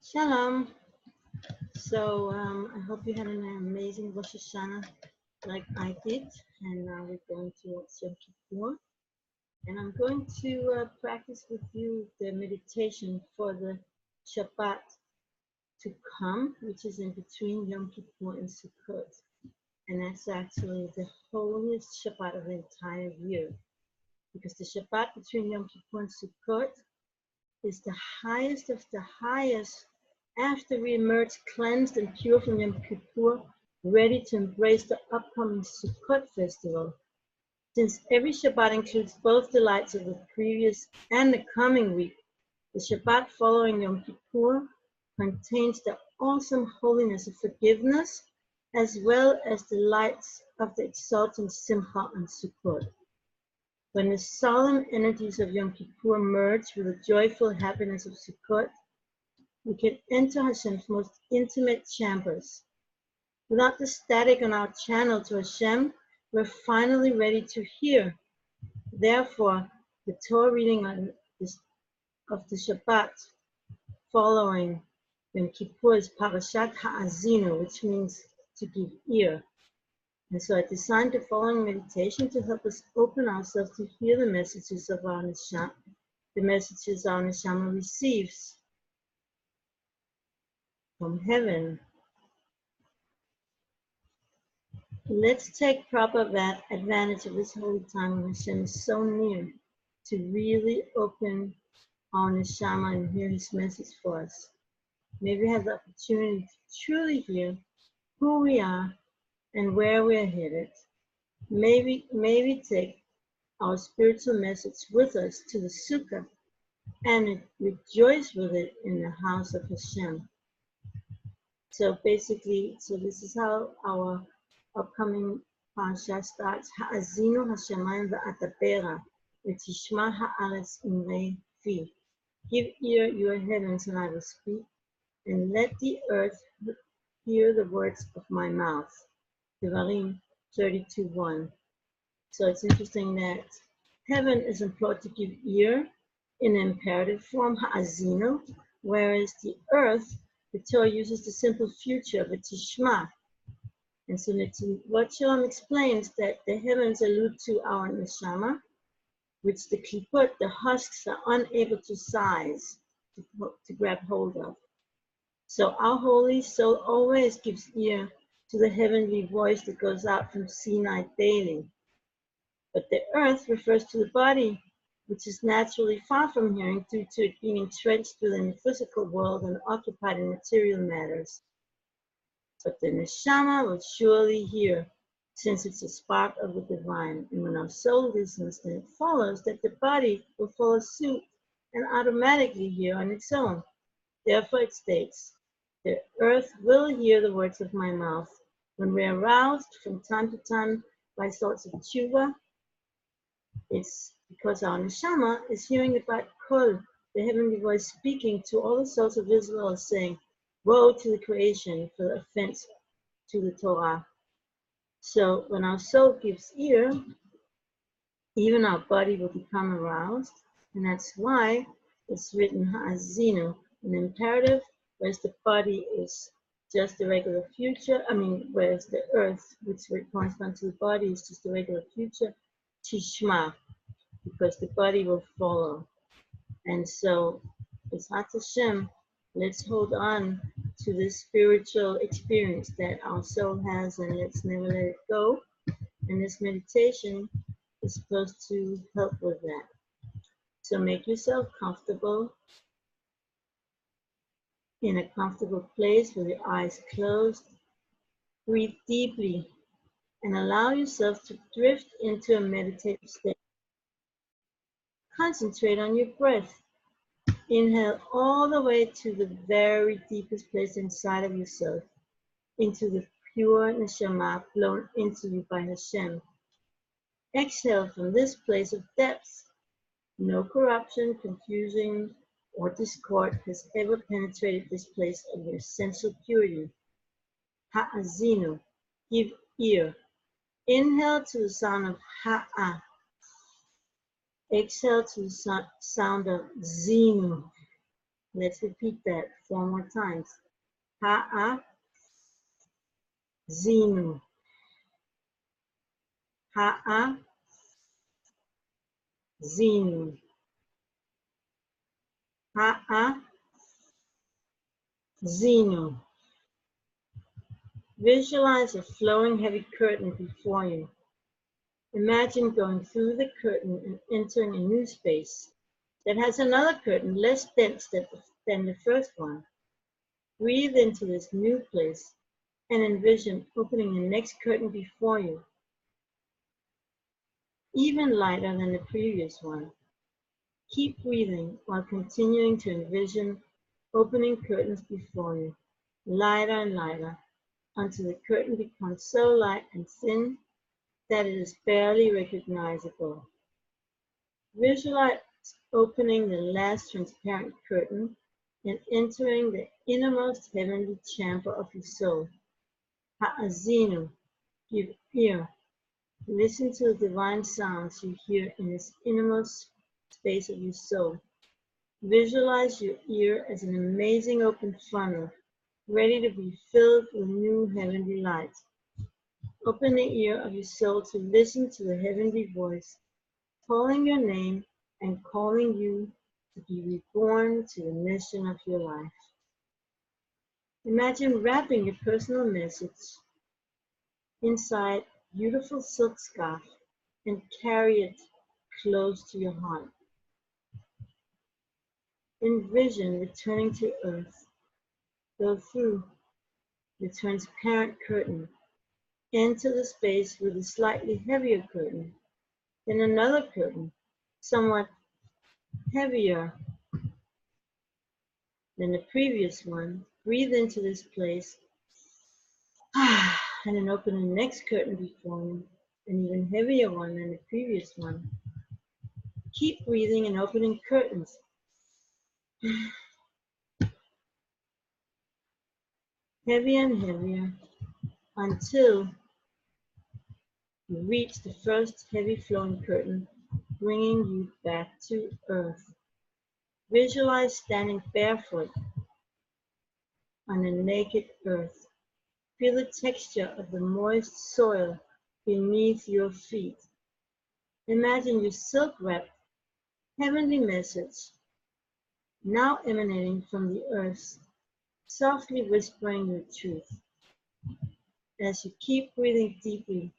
Shalom. I hope you had an amazing Rosh Hashanah like I did. And now we're going to Yom Kippur. And I'm going to practice with you the meditation for the Shabbat to come, which is in between Yom Kippur and Sukkot. And that's actually the holiest Shabbat of the entire year. Because the Shabbat between Yom Kippur and Sukkot is the highest of the highest after we emerge cleansed and pure from Yom Kippur, ready to embrace the upcoming Sukkot festival. Since every Shabbat includes both delights of the previous and the coming week, the Shabbat following Yom Kippur contains the awesome holiness of forgiveness as well as the lights of the exultant Simcha on Sukkot. When the solemn energies of Yom Kippur merge with the joyful happiness of Sukkot, we can enter Hashem's most intimate chambers. Without the static on our channel to Hashem, we're finally ready to hear. Therefore, the Torah reading of the Shabbat following Yom Kippur is Parashat Ha'azinu, which means to give ear. And so I designed the following meditation to help us open ourselves to hear the messages of our neshama, the messages our neshama receives from heaven. Let's take proper advantage of this holy time when Hashem is so near to really open our neshama and hear His message for us. May we have the opportunity to truly hear who we are and where we are headed. May we take our spiritual message with us to the Sukkah and rejoice with it in the house of Hashem. So basically, this is how our upcoming Parasha starts. Ha'azinu Hashemayim v'atapera v'tishma ha'aretz imrei fi. Give ear, your heavens, and I will speak, and let the earth hear the words of my mouth. Devarim 32:1. So it's interesting that heaven is implored to give ear in imperative form, ha'azinu, whereas the earth, the Torah uses the simple future, v'tishma. And so what Shalom explains that the heavens allude to our neshama, which the klipot, the husks, are unable to size, to grab hold of. So our holy soul always gives ear to the heavenly voice that goes out from Sinai daily. But the earth refers to the body, which is naturally far from hearing due to it being entrenched within the physical world and occupied in material matters. But the neshama will surely hear, since it's a spark of the divine. And when our soul listens, then it follows that the body will follow suit and automatically hear on its own. Therefore it states, the earth will hear the words of my mouth. When we are aroused from time to time by thoughts of tshuva, it's because our neshama is hearing about kol, the heavenly voice speaking to all the souls of Israel, saying, woe to the creation for the offense to the Torah. So when our soul gives ear, even our body will become aroused, and that's why it's written ha'azinu, an imperative, whereas the body is just the regular future. Whereas the earth, which corresponds to the body, is just the regular future, tishma, because the body will follow. And so, B'ezrat Hashem, let's hold on to this spiritual experience that our soul has, and let's never let it go. And this meditation is supposed to help with that. So make yourself comfortable in a comfortable place with your eyes closed. Breathe deeply and allow yourself to drift into a meditative state. Concentrate on your breath. Inhale all the way to the very deepest place inside of yourself, into the pure neshama blown into you by Hashem. Exhale from this place of depth. No corruption, confusion, or discord has ever penetrated this place of your essential purity. Ha'azinu, give ear. Inhale to the sound of ha'a. Exhale to the sound of zinu. Let's repeat that 4 more times. Ha'azinu, ha'azinu, ha'azinu. Visualize a flowing heavy curtain before you. Imagine going through the curtain and entering a new space that has another curtain less dense than the first one. Breathe into this new place and envision opening the next curtain before you, even lighter than the previous one. Keep breathing while continuing to envision opening curtains before you, lighter and lighter, until the curtain becomes so light and thin that it is barely recognizable. Visualize opening the last transparent curtain and entering the innermost heavenly chamber of your soul. Ha'azinu, give ear. Listen to the divine sounds you hear in this innermost space of your soul. Visualize your ear as an amazing open funnel, ready to be filled with new heavenly light. Open the ear of your soul to listen to the heavenly voice, calling your name and calling you to be reborn to the mission of your life. Imagine wrapping your personal message inside a beautiful silk scarf and carry it close to your heart. Envision returning to earth. Go through the transparent curtain. Enter the space with a slightly heavier curtain, then another curtain, somewhat heavier than the previous one. Breathe into this place and then open the next curtain before you, an even heavier one than the previous one. Keep breathing and opening curtains. Heavier and heavier until you reach the first heavy flowing curtain, bringing you back to earth. Visualize standing barefoot on the naked earth. Feel the texture of the moist soil beneath your feet. Imagine your silk-wrapped heavenly message now emanating from the earth, softly whispering your truth. As you keep breathing deeply,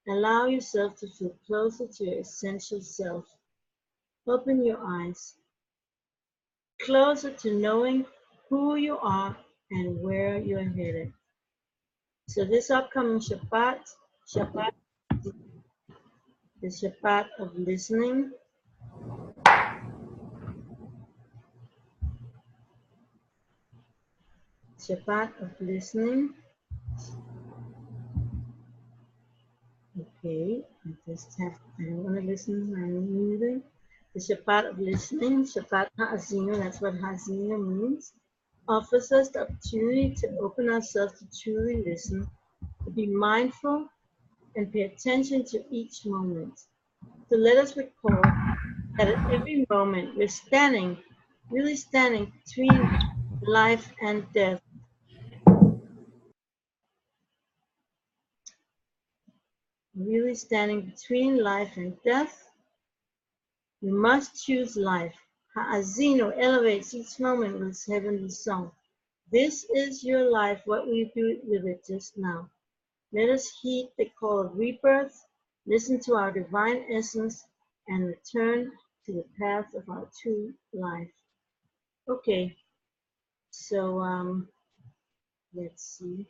allow yourself to feel closer to your essential self. Open your eyes, closer to knowing who you are and where you're headed. So this upcoming Shabbat, the Shabbat of listening, Shabbat of listening. Okay, I don't want to listen, I'm muted. The Shabbat of listening, Shabbat Ha'azinu, that's what Ha'azinu means, offers us the opportunity to open ourselves to truly listen, to be mindful and pay attention to each moment. So let us recall that at every moment we're standing, really standing between life and death. Really standing between life and death. We must choose life. Ha'azinu elevates each moment with its heavenly song. This is your life. What will you do with it just now? Let us heed the call of rebirth, listen to our divine essence, and return to the path of our true life. Okay, so let's see.